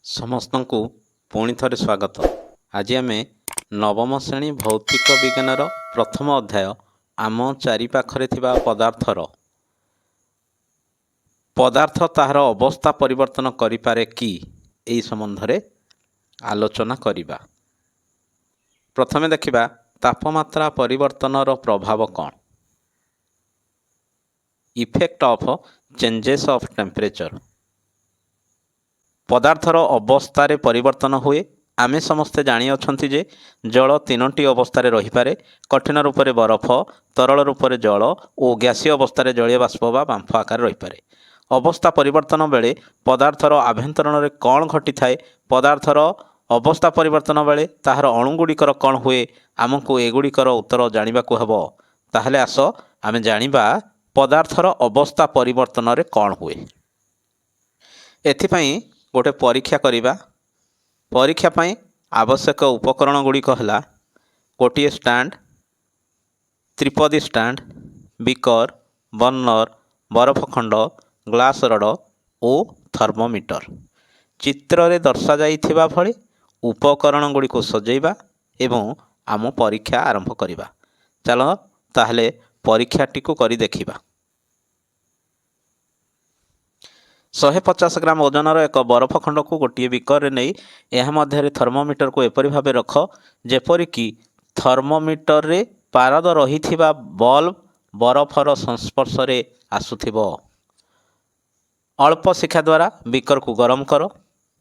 ସମସ୍ତଙ୍କୁ ପୁଣି ଥରେ ସ୍ୱାଗତ। ଆଜି ଆମେ ନବମ ଶ୍ରେଣୀ ଭୌତିକ ବିଜ୍ଞାନର ପ୍ରଥମ ଅଧ୍ୟାୟ ଆମ ଚାରିପାଖରେ ଥିବା ପଦାର୍ଥ ତାହାର ଅବସ୍ଥା ପରିବର୍ତ୍ତନ କରିପାରେ କି ଏହି ସମ୍ବନ୍ଧରେ ଆଲୋଚନା କରିବା। ପ୍ରଥମେ ଦେଖିବା ତାପମାତ୍ରା ପରିବର୍ତ୍ତନର ପ୍ରଭାବ କ'ଣ। Effect of changes of temperature. ପଦାର୍ଥର ଅବସ୍ଥାରେ ପରିବର୍ତ୍ତନ ହୁଏ। ଆମେ ସମସ୍ତେ ଜାଣିଅଛନ୍ତି ଯେ ଜଳ ତିନୋଟି ଅବସ୍ଥାରେ ରହିପାରେ। କଠିନ ରୂପରେ ବରଫ, ତରଳ ରୂପରେ ଜଳ ଓ ଗ୍ୟାସୀୟ ଅବସ୍ଥାରେ ଜଳୀୟ ବାଷ୍ପ ବା ବାମ୍ଫ ଆକାରରେ ରହିପାରେ। ଅବସ୍ଥା ପରିବର୍ତ୍ତନ ବେଳେ ପଦାର୍ଥର ଆଭ୍ୟନ୍ତରରେ କ'ଣ ଘଟିଥାଏ? ପଦାର୍ଥର ଅବସ୍ଥା ପରିବର୍ତ୍ତନ ବେଳେ ତାହାର ଅଣୁଗୁଡ଼ିକର କ'ଣ ହୁଏ? ଆମକୁ ଏଗୁଡ଼ିକର ଉତ୍ତର ଜାଣିବାକୁ ହେବ। ତାହେଲେ ଆସ ଆମେ ଜାଣିବା ପଦାର୍ଥର ଅବସ୍ଥା ପରିବର୍ତ୍ତନରେ କ'ଣ ହୁଏ। ଏଥିପାଇଁ ଗୋଟେ ପରୀକ୍ଷା କରିବା। ପରୀକ୍ଷା ପାଇଁ ଆବଶ୍ୟକ ଉପକରଣ ଗୁଡ଼ିକ ହେଲା ଗୋଟିଏ ଷ୍ଟାଣ୍ଡ, ତ୍ରିପଦୀ ଷ୍ଟାଣ୍ଡ, ବିକର, ବର୍ଣ୍ଣର, ବରଫଖଣ୍ଡ, ଗ୍ଲାସ୍ ରଡ଼ ଓ ଥର୍ମୋମିଟର। ଚିତ୍ରରେ ଦର୍ଶାଯାଇଥିବା ଭଳି ଉପକରଣ ଗୁଡ଼ିକୁ ସଜେଇବା ଏବଂ ଆମ ପରୀକ୍ଷା ଆରମ୍ଭ କରିବା। ଚାଲ ତାହେଲେ ପରୀକ୍ଷାଟିକୁ କରି ଦେଖିବା। 150 ଗ୍ରାମ ଓଜନର ଏକ ବରଫଖଣ୍ଡକୁ ଗୋଟିଏ ବିକରରେ ନେଇ ଏହା ମଧ୍ୟରେ ଥର୍ମୋମିଟରକୁ ଏପରି ଭାବେ ରଖ ଯେପରିକି ଥର୍ମୋମିଟରରେ ପାରଦ ରହିଥିବା ବଲ୍ବ ବରଫର ସଂସ୍ପର୍ଶରେ ଆସୁଥିବ। ଅଳ୍ପ ଶିଖା ଦ୍ୱାରା ବିକରକୁ ଗରମ କର।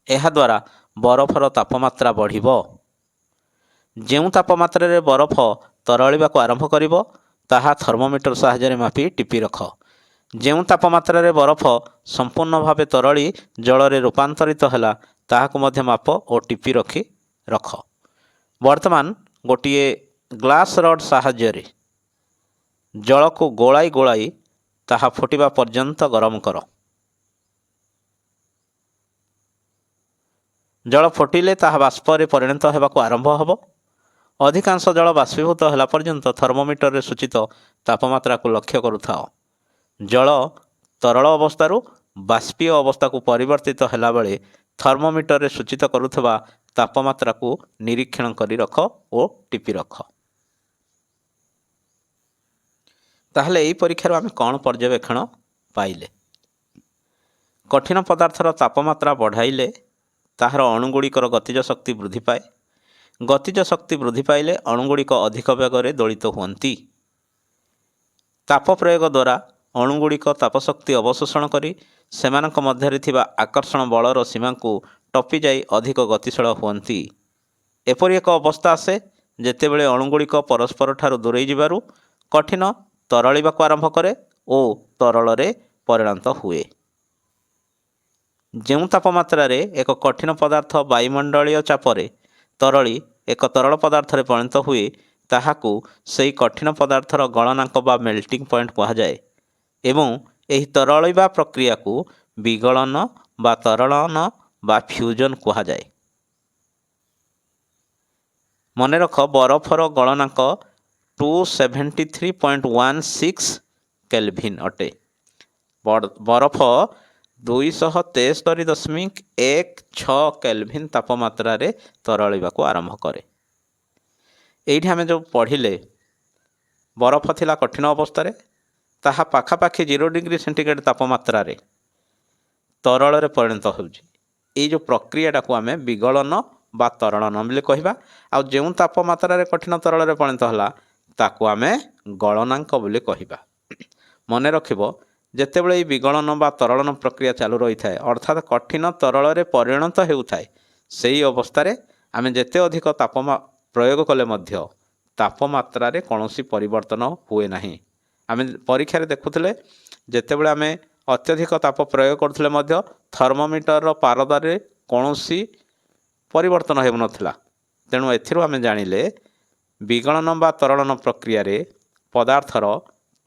ଏହାଦ୍ୱାରା ବରଫର ତାପମାତ୍ରା ବଢ଼ିବ। ଯେଉଁ ତାପମାତ୍ରାରେ ବରଫ ତରଳିବାକୁ ଆରମ୍ଭ କରିବ ତାହା ଥର୍ମୋମିଟର ସାହାଯ୍ୟରେ ମାପି ଟିପି ରଖ। ଯେଉଁ ତାପମାତ୍ରାରେ ବରଫ ସମ୍ପୂର୍ଣ୍ଣ ଭାବେ ତରଳି ଜଳରେ ରୂପାନ୍ତରିତ ହେଲା ତାହାକୁ ମଧ୍ୟ ମାପ ଓ ଟିପି ରଖ। ବର୍ତ୍ତମାନ ଗୋଟିଏ ଗ୍ଲାସ୍ ରଡ଼ ସାହାଯ୍ୟରେ ଜଳକୁ ଗୋଳାଇ ତାହା ଫୁଟିବା ପର୍ଯ୍ୟନ୍ତ ଗରମ କର। ଜଳ ଫୁଟିଲେ ତାହା ବାଷ୍ପରେ ପରିଣତ ହେବାକୁ ଆରମ୍ଭ ହେବ। ଅଧିକାଂଶ ଜଳ ବାଷ୍ପୀଭୂତ ହେଲା ପର୍ଯ୍ୟନ୍ତ ଥର୍ମୋମିଟରରେ ସୂଚିତ ତାପମାତ୍ରାକୁ ଲକ୍ଷ୍ୟ କରୁଥାଅ। ଜଳ ତରଳ ଅବସ୍ଥାରୁ ବାଷ୍ପୀୟ ଅବସ୍ଥାକୁ ପରିବର୍ତ୍ତିତ ହେଲାବେଳେ ଥର୍ମୋମିଟରରେ ସୂଚିତ କରୁଥିବା ତାପମାତ୍ରାକୁ ନିରୀକ୍ଷଣ କରି ରଖ ଓ ଟିପି ରଖ। ତାହେଲେ ଏହି ପରୀକ୍ଷାରୁ ଆମେ କ'ଣ ପର୍ଯ୍ୟବେକ୍ଷଣ ପାଇଲେ? କଠିନ ପଦାର୍ଥର ତାପମାତ୍ରା ବଢ଼ାଇଲେ ତାହାର ଅଣୁଗୁଡ଼ିକର ଗତିଜ ଶକ୍ତି ବୃଦ୍ଧି ପାଏ। ଗତିଜ ଶକ୍ତି ବୃଦ୍ଧି ପାଇଲେ ଅଣୁଗୁଡ଼ିକ ଅଧିକ ବେଗରେ ଦୋଳିତ ହୁଅନ୍ତି। ତାପ ପ୍ରୟୋଗ ଦ୍ୱାରା ଅଣୁଗୁଡ଼ିକ ତାପଶକ୍ତି ଅବଶୋଷଣ କରି ସେମାନଙ୍କ ମଧ୍ୟରେ ଥିବା ଆକର୍ଷଣ ବଳର ସୀମାକୁ ଟପି ଯାଇ ଅଧିକ ଗତିଶୀଳ ହୁଅନ୍ତି। ଏପରି ଏକ ଅବସ୍ଥା ଆସେ ଯେତେବେଳେ ଅଣୁଗୁଡ଼ିକ ପରସ୍ପରଠାରୁ ଦୂରେଇ ଯିବାରୁ କଠିନ ତରଳିବାକୁ ଆରମ୍ଭ କରେ ଓ ତରଳରେ ପରିଣତ ହୁଏ। ଯେଉଁ ତାପମାତ୍ରାରେ ଏକ କଠିନ ପଦାର୍ଥ ବାୟୁମଣ୍ଡଳୀୟ ଚାପରେ ତରଳି ଏକ ତରଳ ପଦାର୍ଥରେ ପରିଣତ ହୁଏ ତାହାକୁ ସେହି କଠିନ ପଦାର୍ଥର ଗଳନାଙ୍କ ବା ମେଲ୍ଟିଂ ପଏଣ୍ଟ କୁହାଯାଏ ଏବଂ ଏହି ତରଳିବା ପ୍ରକ୍ରିୟାକୁ ବିଗଳନ ବା ତରଳନ ବା ଫ୍ୟୁଜନ କୁହାଯାଏ। ମନେ ରଖ ବରଫର ଗଳନାଙ୍କ 273.16 କେଲଭିନ ଅଟେ। ବରଫ 273.16 କେଲଭିନ ତାପମାତ୍ରାରେ ତରଳିବାକୁ ଆରମ୍ଭ କରେ। ଏଇଠି ଆମେ ଯେଉଁ ପଢ଼ିଲେ ବରଫ ଥିଲା କଠିନ ଅବସ୍ଥାରେ, ତାହା ପାଖାପାଖି 0 ଡିଗ୍ରୀ ସେଣ୍ଟିଗ୍ରେଡ଼ ତାପମାତ୍ରାରେ ତରଳରେ ପରିଣତ ହେଉଛି। ଏଇ ଯେଉଁ ପ୍ରକ୍ରିୟାଟାକୁ ଆମେ ବିଗଳନ ବା ତରଳନ ବୋଲି କହିବା। ଆଉ ଯେଉଁ ତାପମାତ୍ରାରେ କଠିନ ତରଳରେ ପରିଣତ ହେଲା ତାକୁ ଆମେ ଗଳନାଙ୍କ ବୋଲି କହିବା। ମନେ ରଖିବ ଯେତେବେଳେ ଏହି ବିଗଳନ ବା ତରଳନ ପ୍ରକ୍ରିୟା ଚାଲୁ ରହିଥାଏ ଅର୍ଥାତ୍ କଠିନ ତରଳରେ ପରିଣତ ହେଉଥାଏ, ସେହି ଅବସ୍ଥାରେ ଆମେ ଯେତେ ଅଧିକ ତାପ ପ୍ରୟୋଗ କଲେ ମଧ୍ୟ ତାପମାତ୍ରାରେ କୌଣସି ପରିବର୍ତ୍ତନ ହୁଏ ନାହିଁ। ଆମେ ପରୀକ୍ଷାରେ ଦେଖୁଥିଲେ ଯେତେବେଳେ ଆମେ ଅତ୍ୟଧିକ ତାପ ପ୍ରୟୋଗ କରୁଥିଲେ ମଧ୍ୟ ଥର୍ମୋମିଟରର ପାରଦାରେ କୌଣସି ପରିବର୍ତ୍ତନ ହେଉନଥିଲା। ତେଣୁ ଏଥିରୁ ଆମେ ଜାଣିଲେ ବିଗଳନ ବା ତରଳନ ପ୍ରକ୍ରିୟାରେ ପଦାର୍ଥର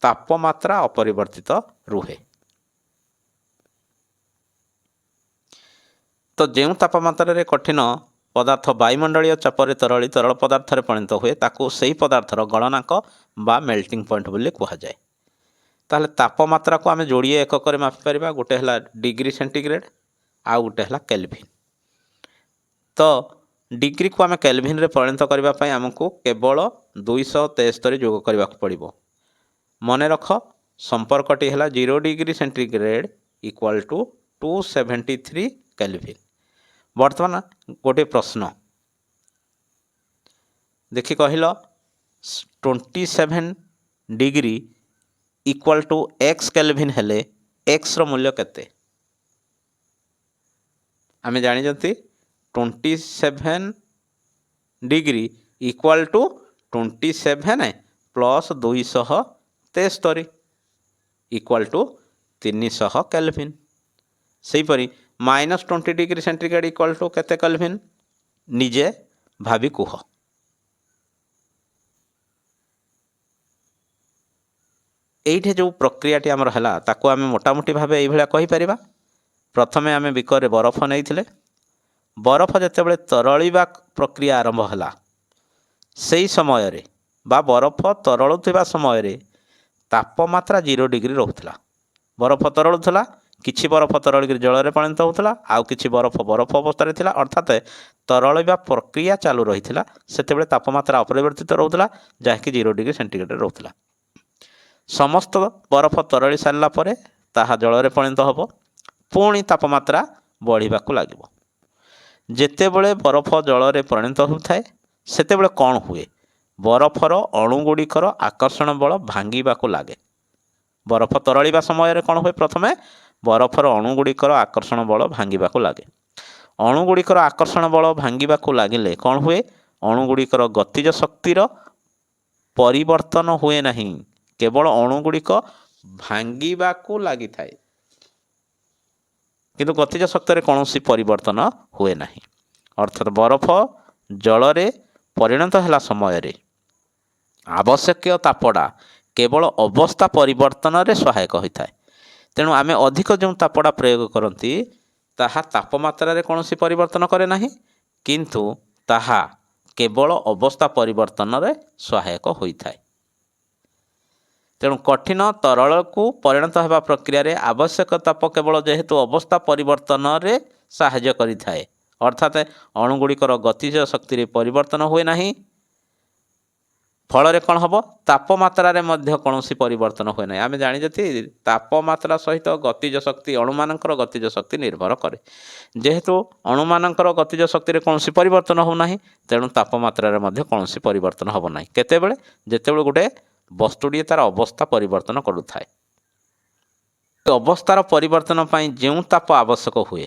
ତାପମାତ୍ରା ଅପରିବର୍ତ୍ତିତ ରୁହେ। ତ ଯେଉଁ ତାପମାତ୍ରାରେ କଠିନ ପଦାର୍ଥ ବାୟୁମଣ୍ଡଳୀୟ ଚାପରେ ତରଳି ତରଳ ପଦାର୍ଥରେ ପରିଣତ ହୁଏ ତାକୁ ସେହି ପଦାର୍ଥର ଗଳନାଙ୍କ ବା ମେଲ୍ଟିଂ ପଏଣ୍ଟ ବୋଲି କୁହାଯାଏ। ତାହେଲେ ତାପମାତ୍ରାକୁ ଆମେ ଯୋଡ଼ିଏ ଏକକରେ ମାପିପାରିବା। ଗୋଟେ ହେଲା ଡିଗ୍ରୀ ସେଣ୍ଟିଗ୍ରେଡ଼ ଆଉ ଗୋଟେ ହେଲା କେଲଭିନ। तो डिग्री को आम केल्विन रे परिणत करने आमको केवल 273 जोग करने पड़ो। मन रख संपर्कटी है 0 degree centigrade equal to 273 kelvin. बर्तमान गोटे प्रश्न देखि कहल 27 degree equal to x kelvin हेले एक्स रो मूल्य केते आमे जानि जंती 27 degree equal to 27 plus 273 equal to 300 kelvin. सेहीपरि -20 डिग्री सेंटीग्रेड इक्वाल टू केते केल्विन निजे भाभी कुह। एइठे जो प्रक्रियाटी आमर है ताको आमे मोटामोटी भाव ये कहीपर। प्रथमे आमे बिकर बरफ नहीं बरफ जितेबाला तरलिबा प्रक्रिया आरंभ है से समय रे बा बरफ तरलुवा समय तापमात्रा 0 डिग्री रोला। बरफ तरलुला किछि बरफ तरल जल में परिणत होता आउ किछि बरफ बरफ अवस्था थिला अर्थात तरलिबा प्रक्रिया चालू रही से तापमात्रा अपरिवर्तित रोला जहाँकि 0 डिग्री सेंटीग्रेड रोला। समस्त बरफ तरली सारा पर ताहा जल में परिणत हम पुणी तापमात्रा बढ़ा लगे। जेतेबेले बरफ जल में परिणत होता है सेतेबेले कौन हुए बरफर अणुगुड़िकर आकर्षण बल भांगा लगे। बरफ तरलिबा समय कौन हुए प्रथमे बरफर अणुगुड़िकर आकर्षण बल भांगा लगे। अणुगुड़िकर आकर्षण बल भांगा लगिले कौन हुए अणुगुड़िकर गतिज शक्तिर परिवर्तन हुए नहीं केवल अणुगुड़िक भांगा लगी थाए किंतु गतिज शक्ति कौन परिवर्तन हुए नहीं। अर्थात बरफ जल में परिणत है समय आवश्यक तापटा केवल अवस्था परिवर्तन रे सहायक होता है। तेणु आमे अधिक जो तापटा प्रयोग करती ताहा तापमात्रा रे कौन परिवर्तन करे नहीं किंतु ताहा केवल अवस्था परिवर्तन रे सहायक होता है। तेणु कठिन तरल को परिणत होगा प्रक्रिया रे आवश्यक ताप केवल जेहेतु अवस्था परिवर्तन रे साहाय्य करिथाए अर्थात अणुगुड़िकर गतिज शक्ति परिवर्तन हुए नहीं फल कौन हम तापमात्रा रे मध्य कौन परिवर्तन हुए ना। आम जानी तापमात्रा सहित गतिज शक्ति अणुमानकर गतिज शक्ति निर्भर करे जेहेतु अणुमानकर गतिज शक्ति कौन परिवर्तन होना तेणु तापमात्रा रे मध्य कौन परिवर्तन हम ना केतेबेले जेतेबेले गोटे वस्तुटी तार अवस्था परिवर्तन करुଥାଏ। अवस्थार परिवर्तन पाई जो ताप आवश्यक हुए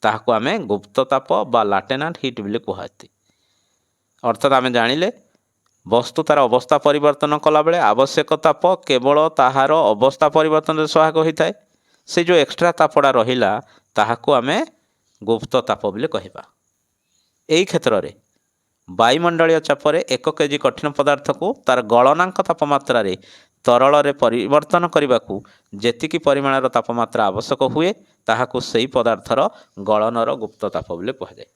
ताहाको आमे गुप्त ताप बा लाटेनांट हिट बोली कहते। अर्थात आमे जानिले वस्तु तार अवस्था परिवर्तन कला बेले आवश्यक ताप केवल ताहार अवस्था परिवर्तन रे सहायक होता है। से जो एक्स्ट्रा तापड़ा रहिला ताहाको आमे गुप्त ताप बोली कहबा। एई क्षेत्र रे वायुमंडलीय चापर 1 केजी कठिन पदार्थ को तार गलनांक तापमात्रा रे तरल रे परिवर्तन करने को जेतिकी परिमाणर तापमात्रा आवश्यक हुए ताहाको सेही पदार्थर गलनर गुप्त ताप बोली कहुए।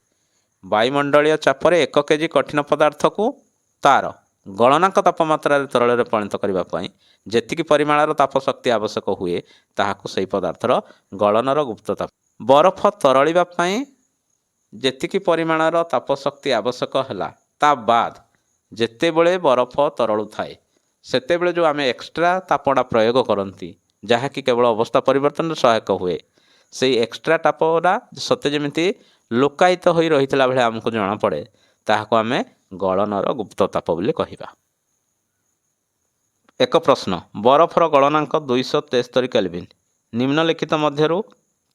वायुमंडलीय चापर 1 केजी कठिन पदार्थ को तार गलनांक तापमात्रा रे तरल रे परिणत करने जेतिकी परिमाणर ताप शक्ति आवश्यक हुए ताहाको सेही पदार्थर गलनर गुप्त ताप। बरफ तरलिबा पई जेतिकी परिमाणर ताप शक्ति आवश्यक है ता बाद जेतेबेले बरफ तरलु थाए सेतेबेले जो आमे एक्स्ट्रा तापड़ा प्रयोग करती जहाँकि केवल अवस्था परिवर्तन सहायक हुए से एक्स्ट्रा तापड़ा सत्य जमी लुकायित हो रही भाई आमको जना पड़े ताहाको आमे गलनर गुप्त ताप बोली कहिबा। एक प्रश्न बरफर गलनांक 273 केल्विन निम्नलिखित मध्यरु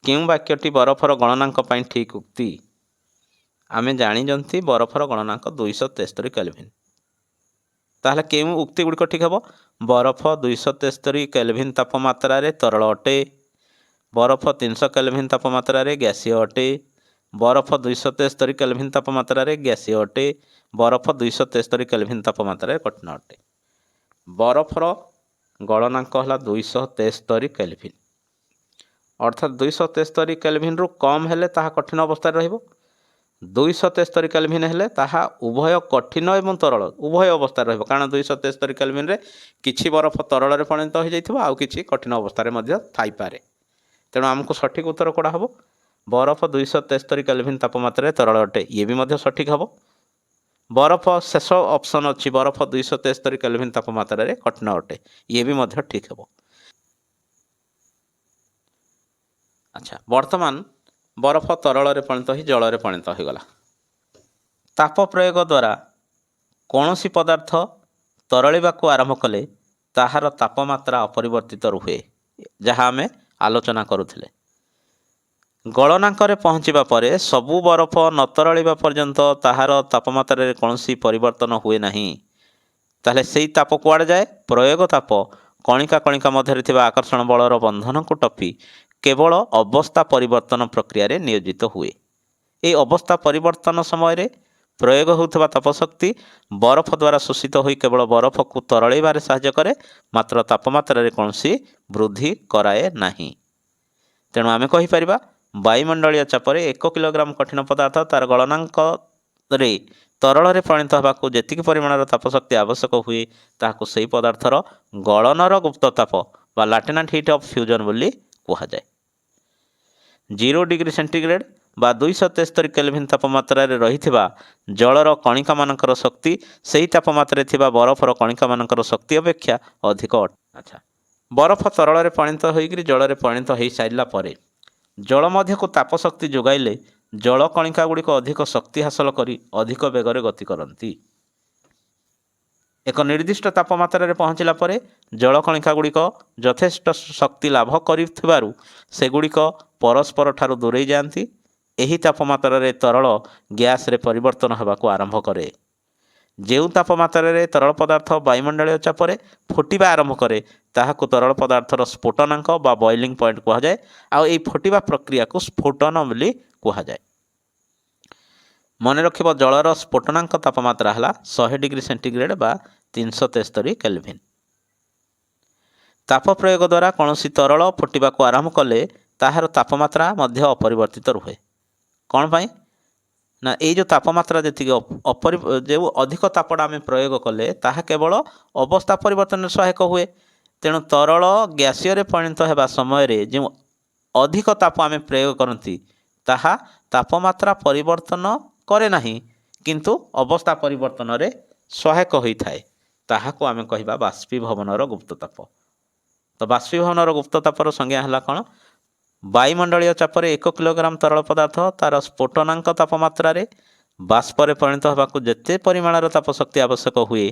केउं वाक्यटी बरफर गलनांक पई ठीक उक्ति। आमे जानी जंती बरफर गलनांक 273 केल्विन ताहले केउं उक्ति गुड़िक ठीक हम बरफ 273 केल्विन तापमात्रा रे तरल अटे बरफ 300 केल्विन तापमात्रा रे गैसीय अटे बरफ 273 केल्विन तापमात्रा रे गैसीय अटे बरफ 273 केल्विन तापमात्रा रे कठिन अटे। बरफर गलनांक है 273 केल्विन अर्थात 273 केल्विन रु कम हेले ताहा कठिन अवस्था रहिबो 273 केल्विन हेले ताहा उभय कठिन एवं तरल उभय अवस्था रहिबो कारण 273 केल्विन रे किछि बरफ तरल रे परिणत हो जाइथिबो आउ किछि कठिन अवस्था रे मध्य थाई पारे। तेणु आमको सठिक उत्तर कोड़ा हबो बरफ 273 केल्विन तापमात्रा तरल अटे ये भी मध्य सठिक हम। बरफ शेष ऑप्शन अच्छी बरफ 273 केल्विन तापमात्रा कठिन अटे ये भी मध्य ठीक हम। अच्छा वर्तमान बरफ तरल परिणत हो जल परिणत हो गला। ताप प्रयोग द्वारा कौन सी पदार्थ तरलिबाकू आरंभ कले ताहार तापमात्रा अपरिवर्तित रुहे जहाँ आमे आलोचना करुथिले। गलनांकरे पहुँचवा पर सबू बरफ न तरलिबा पर्यंत ताहार तापमात्रा कौनसी परिवर्तन हुए नहीं। ताहले सेई ताप कुआड़े जाए प्रयोग ताप कणिका कणिका मध्य थिबा आकर्षण बलर बंधन को टपी केवल अवस्था परिवर्तन प्रक्रिया रे नियोजित हुए। ए अवस्था परिवर्तन समय प्रयोग होउथबा तापशक्ति बरफ द्वारा शोषित होई केवल बरफ को तरलैबारे सहाय्य करे मात्र तापमात्रा रे कौनसी वृद्धि कराए नाही। तेणु आमे कहि परिबा वायुमंडलीय चापर 1 किलोग्राम कठिन पदार्थ तार गलनांक रे तरल रे परिणत होबाकू जेतिक परिमाणर तापशक्ति आवश्यक हुए ताहाकू सेही पदार्थर गलनर गुप्त ताप बा लाटेनांट हीट ऑफ फ्यूजन बोली कहा जाए। 0 डिग्री सेंटीग्रेड बा 273 केल्विन तापमात्रा रे रहिथिबा जलर कणिका मानकर शक्ति सेही तापमात्रा थिबा बरफर कणिका मानकर शक्ति अपेक्षा अधिक अटे। अच्छा बरफ तरल रे परिणत होइकरी जल रे परिणत होई साइला परे जल मध्य को तापशक्ति जोगाइले जल कणिका गुड़िक अधिक शक्ति हासिल करी अधिक बेगरे गति करती। एक निर्दिष्ट तापमात्रा रे पहुँचला परे जल कणिका गुड़िक यथेष्ट शक्ति लाभ करिथिबारु सेगुड़िक परस्पर ठारू दूरेई जाती। एही तापमात्रा रे तरल गैस रे परिवर्तन होबाकू आरंभ करे। जेउ तापमात्रा रे तरल पदार्थ वायुमंडलीय चापरे फुटिबा आरंभ करे ताहाकू तरल पदार्थर स्फोटनांक बा बॉइलिंग पॉइंट कहा जाए। आउ एई फुटिबा प्रक्रिया को स्फोटन बोली कहा जाए। मन रखिब जलर स्फोटनांक तापमात्रा है 100 डिग्री सेंटीग्रेड बा 373 केल्विन। ताप प्रयोग द्वारा कौन सी तरल फुटिबा को आरंभ कले ताहार तापमात्रा मध्य अपरिवर्तित रुहे। कौन पाई ना ये जो तापमात्रा जी जो अधिक तापटा आम प्रयोग कले ताहा केवल अवस्था परिवर्तन सहायक हुए। तेणु तरल गैसीय परिणत होगा समय जो अधिक ताप आम प्रयोग करती ताहा तापमात्रा परिवर्तन करे नहीं किंतु अवस्था परिवर्तन रे सहायक होता है। ताहाको आम कहवा बाष्पीभवनर गुप्तताप। तो बाष्पीभवनर गुप्ततापर संज्ञा है कौन वायुमंडलीय चापर 1 किलोग्राम तरल पदार्थ तार स्फोटनांक तापमात्रा रे बाष्पर परिणत होगाकू जेते परिमाणर तापशक्ति आवश्यक हुए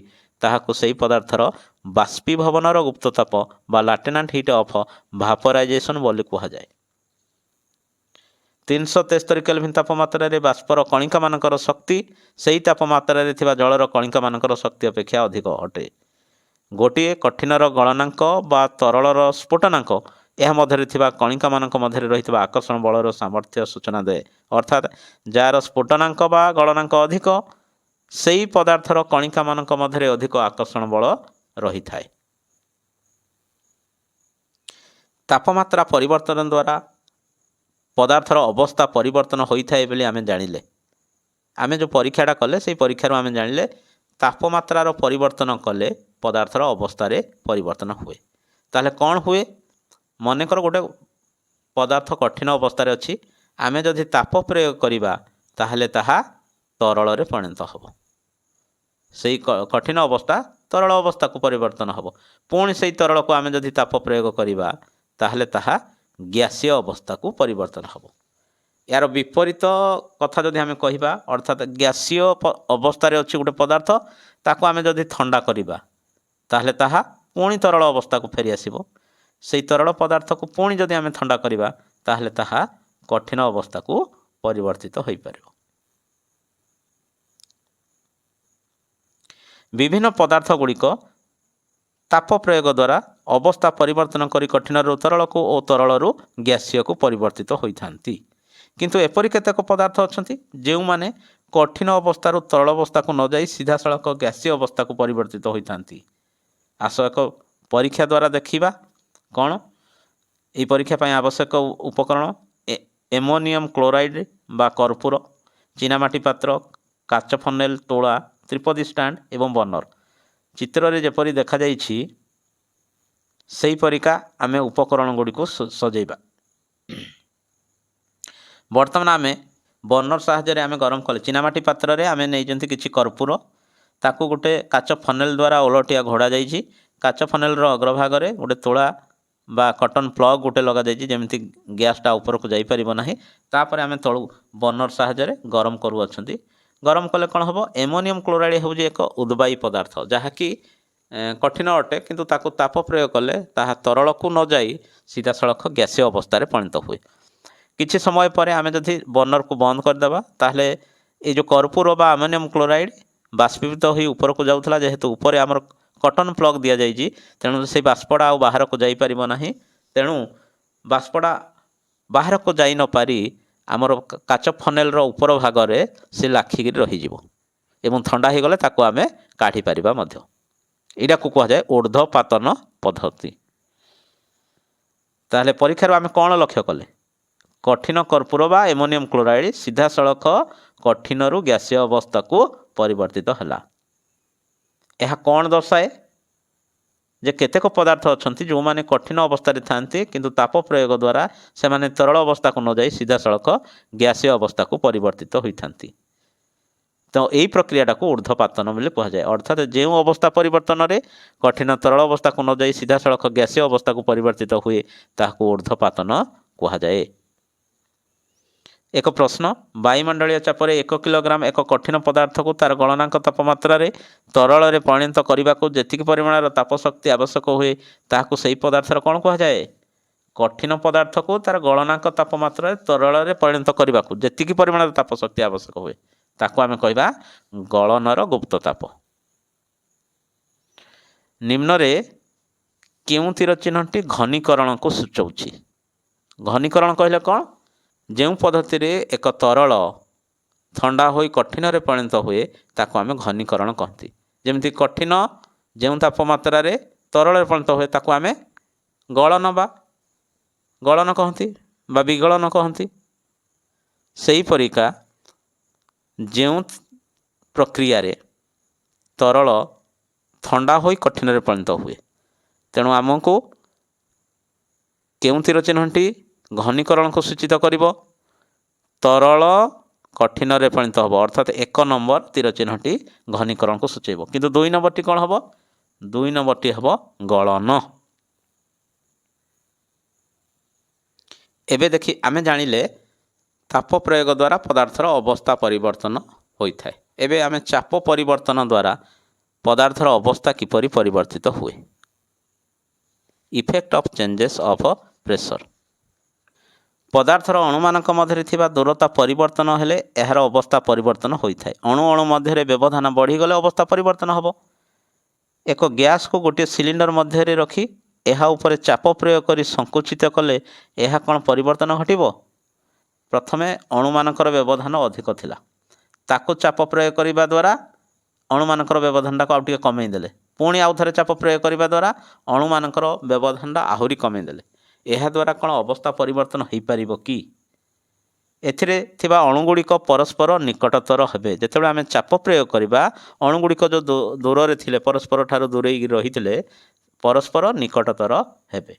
ताहाकू सेही पदार्थर बाष्पीभवनर गुप्तताप बा लाटेनांट हीट ऑफ भापोराइजेशन बोली कहा जाए। 373 केल्विन तापमात्रा रे बाष्पर कणिका मानकर शक्ति सेही तापमात्रा रे थिबा जलर कणिका मानकर शक्ति अपेक्षा अधिक अटे। गोटे कठिनर गलनांक बा तरलर स्फोटनांक यह मध्य थिबा कणिका मानक मध्य रही आकर्षण बलर सामर्थ्य सूचना दे। अर्थात जार स्फोटनांक बा गलनांक अधिक सेही पदार्थर कणिका मानक मध्य अधिक आकर्षण बल रही थाए। तापमात्रा परिवर्तन द्वारा पदार्थर अवस्था परिवर्तन होता है बोली आम जानिले। आम जो परीक्षाटा कले से परीक्षार आम जानिले तापमात्रार परिवर्तन कले पदार्थर अवस्था परिवर्तन हुए। ताहले कौन हुए मनकर गोटे पदार्थ कठिन अवस्था अच्छी आम जदि ताप प्रयोग करिबा ताहले ताहा तरल रे परिणत हम। से कठिन अवस्था तरल अवस्था को परिवर्तन हम। पुणी से तरल को आम जदि ताप प्रयोग करिबा ताहले ताहा गैसीय अवस्था को परिवर्तन हम। यार विपरीत कथा जदि आम कहिबा अर्थात गैसीय अवस्था रे अच्छी गोटे पदार्थ ताको आम जदि ठंडा करिबा ताहले ताहा पुणी तरल अवस्था को फेरी आसिबो। से तरल पदार्थ को पुणी जदि आम ठंडा करिबा ताहले ताहा कठिन अवस्था को परिवर्तित होई परिबो। विभिन्न पदार्थ गुड़िक ताप प्रयोग द्वारा अवस्था परिवर्तन करी कठिन रु तरल को और तरल रु गैसीय को परिवर्तित होइथांती। किंतु एपरि केतेक पदार्थ अछंती जेउ माने कठिन अवस्था रु तरल अवस्था को न जाई सीधा सड़क गैसीय अवस्था को परिवर्तित होइथांती। आस एक परीक्षा द्वारा देखिबा कौन यह परीक्षा पाई आवश्यक उपकरण एमोनियम क्लोराइड बा कर्पूर चीनामाटी पात्र काच फनेल तोड़ा त्रिपदी स्टैंड एवं बर्नर चित्र रे जेपरी देखा जाइछि सेही परिका आमे उपकरण गुड़ी को सजेबा। बर्तमान आम बर्नर साहाय्य आम गरम कले चीनामाटी पात्र में आम नहीं किसी कर्पूर ताकू गोटे काच फनेल द्वारा ओलटिया घोड़ा जाइए काच फनेलर अग्रभाग में गोटे तोला बा कटन प्लग गोटे लगा जमी गैसटा उपरक जापर ना तापर आम तलू बर्नर साहाय्य गरम करूँ गरम कले कौन हम एमोनियम क्लोराइड हूँ एक उद्बायी पदार्थ जहाँकि कठिन अटे किंतु ताकू ताप प्रयोग कले ताहा तरल को न जाई सीधा सड़क गैसीय अवस्था परिणत हुए किछि समय पर आम जदि बर्नर को बंद करदेबा ताहले ये जो कर्पूर बा एमोनियम क्लोराइड बाष्पीभूत हो ऊपर को जाऊला जेहेतु ऊपर आमर कटन प्लग दि जाइए तेणु से बाष्पड़ा आ बाहर को जापर ना तेणु बाष्पड़ा बाहर को जाई न पारी आमर काच फनेलर ऊपर भाग में से लाखिकी रही एवं ठंडा हो गले ताको आमे काढ़ी पारिबा मध्य एटा को कह जाए ऊर्ध्वपातन पद्धति। ताहले परीक्षार आमे कौन लक्ष्य कले कठिन कर्पूर बा एमोनियम क्लोराइड सीधा सड़क कठिन रु गैसीय अवस्था को परिवर्तित है। यह कौन दर्शाए जे केतेक पदार्थ अच्छा जो मैंने कठिन अवस्था था किंतु ताप प्रयोग द्वारा से माने तरल अवस्था को न जाई सीधा सड़क गैसीय अवस्था को परिवर्तित होता तो यही प्रक्रियाटा को ऊर्ध्वपातन बोली कह जाए अर्थात जो अवस्था परिवर्तन में कठिन तरल अवस्था को न जाई सीधा सड़क गैसीय अवस्था को परिवर्तित हुए ताकू ऊर्ध्वपातन कह जाए। एक प्रश्न वायुमंडलीय चाप 1 किलोग्राम एक कठिन पदार्थ को तार गलनांक तापमात्रा तरल में परिणत करने को जी परिमाण तापशक्ति आवश्यक हुए ताकू सही पदार्थर कौन कह जाए कठिन पदार्थ को तार गलनांक तापमात्रा तरल में परिणत करने को जी परिमाण तापशक्ति आवश्यक हुए ताकू आमे कहबा गलनर गुप्तताप। निम्न रे केउं तीर चिन्हटी घनीकरण को सूचाउछि घनीकरण कहले कौन जो पद्धति रे एक तरल ठंडा होई कठिन रे परिणत हुए ताकू आमे घनीकरण कहती जेमती कठिन जो तापमात्रा रे तरल रे परिणत हुए ताकू आमे गलन बा गलन कहती बा विगलन कहती सही परिका जो प्रक्रिया रे तरल ठंडा होई कठिन रे परिणत हुए तेणु आमको केउं तीर चिन्हटी घनीकरण को सूचित करिब तरल कठिन रे परिणत हम अर्थात 1 नंबर तीर चिन्हटी घनीकरण को सूचेब किंतु 2 नंबर टी कौन हम 2 नंबर टी हम गलन। एबे देखी आमे जानिले ताप प्रयोग द्वारा पदार्थर अवस्था परिवर्तन होता है। एबे आमे चाप परिवर्तन द्वारा पदार्थर अवस्था किपरि परिवर्तित हुए effect of changes of pressure पदार्थर अणुमानक मध्य थिबा दूरता परिवर्तन हेले एहार अवस्था परिवर्तन होता है। अणु अणु मध्य व्यवधान बढ़ीगले अवस्था परिवर्तन हम एक गैस को गोटे सिलिंडर मध्य रखी एहा उपरे चाप प्रयोग कर संकुचित कले एहा कौन परिवर्तन घटिबो प्रथमे अणुमानकर व्यवधान अधिक थिला ताको चाप प्रयोग करने द्वारा अणुमानकर व्यवधानटा को आउटे कमे देले पुणी आउ थे चाप प्रयोग करने द्वारा अणुमानकर व्यवधानटा आहुरी कमे देले एहा द्वारा कौन अवस्था परिवर्तन हो पारिबो कि एथिरे थिबा अणुगुड़िक परस्पर निकटतर हेबे जेतेबेले आमे चाप प्रयोग करबा अणुगुड़िक जो दूर रे थिले परस्पर ठारू दूरेई रहिथिले परस्पर निकटतर हेबे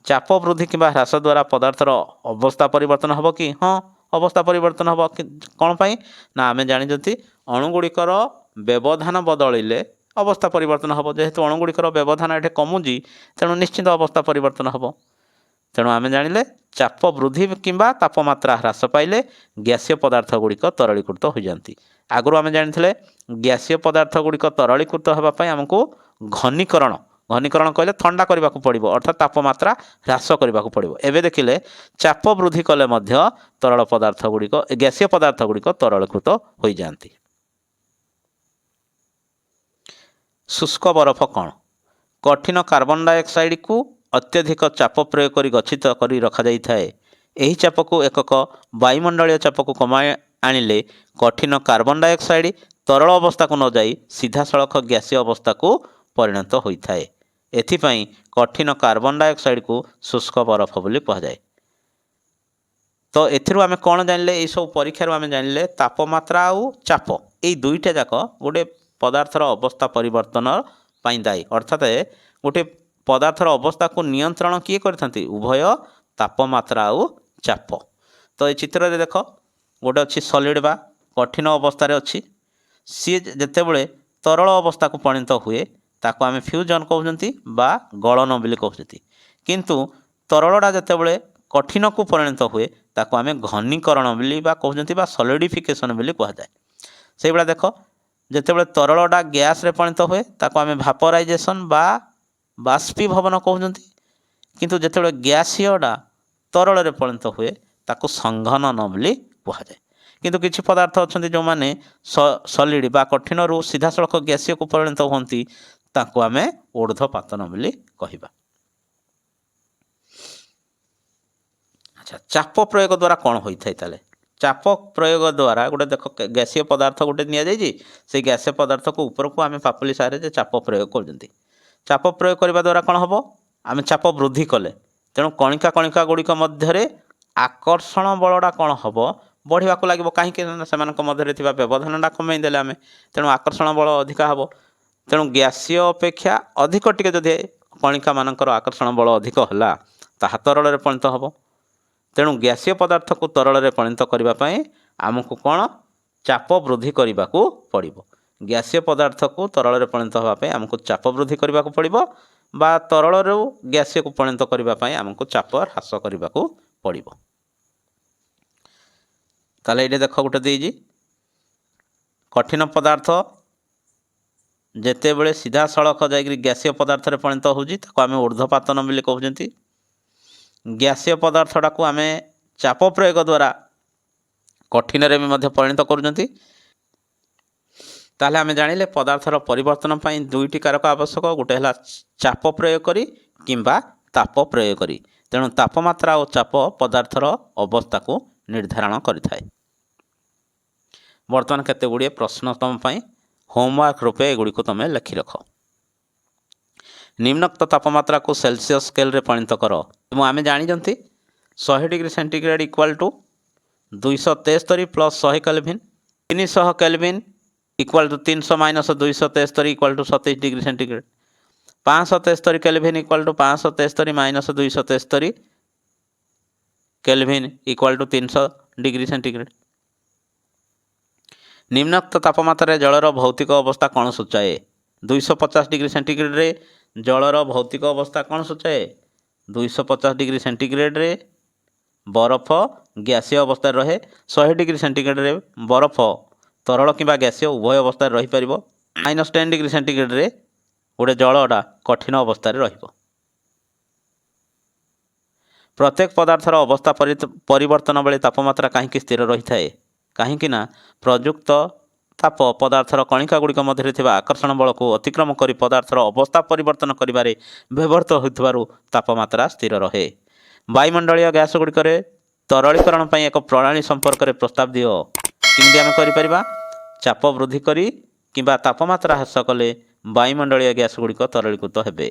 चाप वृद्धि किंबा ह्रास द्वारा पदार्थर अवस्था परिवर्तन हम कि हाँ अवस्था परिवर्तन हम कौन पाई ना आमे जानिजति अणुगुड़िकर व्यवधान बदलिले अवस्था परिवर्तन हम जेहेतु अणुगुड़िकर व्यवधान एठे कमुजी तेणु निश्चित अवस्था परिवर्तन हम तेणु आमे जानिले चाप वृद्धि किंबा तापमात्रा ह्रास पाइले गैसीय पदार्थ गुड़िक तरलीकृत हो जाती आगु आमे जानिथिले गैसीय पदार्थ गुड़िक तरलीकृत होगा पाई हमको घनीकरण घनीकरण कहले ठंडा करने को पड़ो अर्थात तापमात्रा ह्रास करने को पड़ो एवं देखिले चाप वृद्धि कले मध्य तरल पदार्थ गुड़िक गैसीय पदार्थ गुड़िक तरलीकृत हो जाती। शुष्क बरफ कौन कठिन कार्बन डाइऑक्साइड को अत्यधिक चाप प्रयोग कर गच्छित कर रखा जाए यही चाप को एकक वायुमंडलीय चाप को कमाई आनिले कठिन कार्बन डाइऑक्साइड तरल अवस्था को न जाई सीधा सड़क गैसीय अवस्था को परिणत होता है एथिपाई कठिन कार्बन डाइऑक्साइड को शुष्क बरफ बोली कह जाए। तो एथिरु आमे कौन जानिले ये सब परीक्षार आमे जानिले तापमात्रा आउ चाप ये दुईटा जाक गोटे पदार्थर अवस्था परिवर्तन पाई दायी अर्थात गोटे पदार्थर अवस्था को नियंत्रण किए करथांती उभय तापमात्रा आउ चाप तो ये चित्र रे देख गोटे अच्छी सॉलिड बा कठिन अवस्था अच्छी सी जितेबले तरल अवस्था को परिणत हुए ताको आम फ्यूजन कहते बा गलन बोली कहते किंतु तरलटा जितेबले कठिन को परिणत हुए ताको आम घनीकरण बोली बा कहते बा सॉलिडिफिकेशन बोली कहुए से भाया देख जितेबले तरलटा गैस रे परिणत हुए ताको आम भापोराइजेशन बा बाष्पीभवन कहते किंतु जितेबले गैसीयटा तरल रे परिणत हुए ताको संघनन बोली कहुए किंतु किसी पदार्थ अच्छा जो मैंने सॉलिड बा कठिन रु सीधा सड़क गैसीय को परिणत होती ताको आम ऊर्ध्वपातन बोली कहबा। अच्छा चाप प्रयोग द्वारा कौन होता है ताले चाप प्रयोग द्वारा गोटे देख गैसीय पदार्थ गोटे नि से गैसीय पदार्थ को ऊपर को आम पापुली सारे चाप प्रयोग कर चाप प्रयोग करने द्वारा कौन हम आम चाप वृद्धि कले तेणु कणिका कणिका गुड़िक मध्य आकर्षण बलटा कौन हम बढ़िया लगे कहीं व्यवधानटा कमेदेले आम तेणु आकर्षण बल अधिका हम तेणु गैसीय अपेक्षा अधिक टिके जदि कणिका मानकर आकर्षण बल अधिक है ताहा तरल परिणत हम तेणु गैसीय पदार्थ को तरल परिणत करने आमको कौन चाप वृद्धि करने को पड़ो गैसीय पदार्थ को तरल परिणत होगापी आमको चाप वृद्धि करने को पड़ो बा तरल गैसीय को परिणत करने आमको चाप ह्रास करने को पड़ो। ताले ये देख गोटे देजी कठिन पदार्थ जिते बड़े सीधा सड़क जाकि गैसीय पदार्थ रे परिणत होउची ताको आमे ऊर्ध्वपातन बोली कहउचंती गैसीय पदार्थटा को आमे चाप प्रयोग द्वारा कठिन रे भी परिणत करूचंती। ताले आमे जानिले पदार्थर परिवर्तन पई दुईटी कारक आवश्यक गोटे है चाप प्रयोग करी किंबा ताप प्रयोग करी तेणु तापमात्रा और चाप पदार्थर अवस्था को निर्धारण करिथाए। बर्तमान केते गुड़िए प्रश्न तुम होमवर्क रूपे एगुड़ी को तुम लिखि रख निम्नोक्त तापमात्रा को सेल्सियस स्केल रे परिणत कर आम जानी 100 degree centigrade equal to 273 plus 100 kelvin 300 kelvin equal to 300 minus 273 equal to 27 degree centigrade 573 kelvin equal to 573 minus 273 kelvin equal to 300 degree centigrade. निम्नोक्त तापमात्रा जलर भौतिक अवस्था कौन सूचाए 250 डिग्री सेंटीग्रेड रे जलर भौतिक अवस्था कौन सूचाए 250 डिग्री सेंटीग्रेड रे बरफ गैसीय अवस्था रहे 100 डिग्री सेंटीग्रेड रे बरफ तरल किंबा गैसीय उभय अवस्था रही पारिबो -10 डिग्री सेंटीग्रेड रे गोटे जलटा कठिन अवस्था रहिबो। प्रत्येक पदार्थर अवस्था परिवर्तन बेले तापमात्रा कहीं स्थिर रही है कहीं प्रयुक्त ताप पदार्थर कणिका गुड़िक मध्य आकर्षण बल को अतिक्रम कर पदार्थर अवस्था परिवर्तन करिबारे व्यवहृत होइथिबारु तापमात्रा स्थिर रहे। वायुमंडलीय गैस गुड़िक तरलीकरण पर एक प्रणाली संपर्क में प्रस्ताव दियो किमि आम करिपरिबा चाप वृद्धि करी किंबा तापमात्रा ह्रास कले वायुमंडलीय गैस गुड़िक तरलीकृत हेबे।